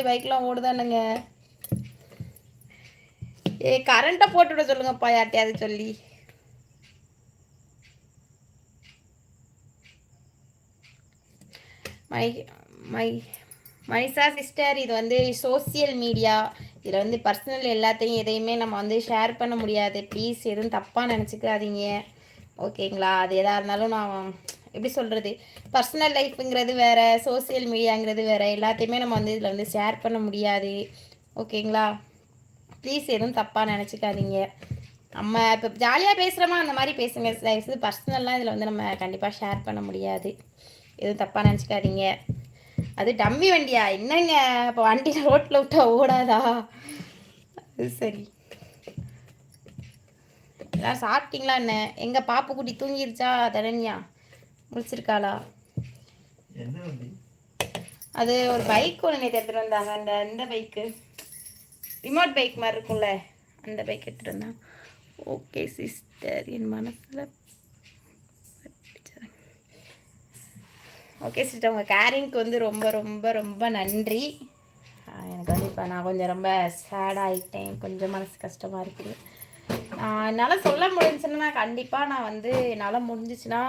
பைக்லாம் ஓடுதானுங்க. கரண்ட்டை போட்டு விட சொல்லுங்கப்பா யார்ட்டையாவது சொல்லி. மை மை மனிஷா சிஸ்டர், இது வந்து சோசியல் மீடியா. இதில் வந்து பர்சனல் எல்லாத்தையும் எதையுமே நம்ம வந்து ஷேர் பண்ண முடியாது. ப்ளீஸ் எதுவும் தப்பாக நினச்சிக்காதீங்க, ஓகேங்களா? அது எதாக இருந்தாலும் நான் எப்படி சொல்கிறது, பர்சனல் லைஃப்புங்கிறது வேறு, சோசியல் மீடியாங்கிறது வேறு. எல்லாத்தையுமே நம்ம வந்து இதில் வந்து ஷேர் பண்ண முடியாது, ஓகேங்களா? ப்ளீஸ் எதுவும் தப்பாக நினச்சிக்காதீங்க. நம்ம இப்போ ஜாலியாக பேசுகிறோமா அந்த மாதிரி பேசுங்க. தயவுசெய்து பர்சனல்லாம் இதில் வந்து நம்ம கண்டிப்பாக ஷேர் பண்ண முடியாது. எதுவும் தப்பாக நினச்சிக்காதீங்க. அது டம்மி வண்டியா என்னங்க? இப்போ வண்டியில் ரோட்டில் விட்டா ஓடாதா? அது சரி. எல்லாம் சாப்பிட்டீங்களா என்ன? எங்கள் பாப்பு குட்டி தூங்கிருச்சா? தரண்யா முடிச்சிருக்காளா? அது ஒரு பைக் ஒன்று நேற்று எடுத்துகிட்டு வந்தாங்க. இந்த பைக்கு ரிமோட் பைக் மாதிரி இருக்கும்ல, அந்த பைக் எடுத்துகிட்டு வந்தாங்க. ஓகே சிஸ்டர், என் மனசில் ஓகே சிஸ்டர், உங்கள் கேரிங்க்கு வந்து ரொம்ப ரொம்ப ரொம்ப நன்றி. எனக்கு வந்து இப்போ நான் கொஞ்சம் ரொம்ப சேட் ஆகிட்டேன், கொஞ்சம் மனசு கஷ்டமாக இருக்குது. என்னால் சொல்ல முடிஞ்சுன்னா கண்டிப்பாக நான் வந்து என்னால் முடிஞ்சிச்சுன்னா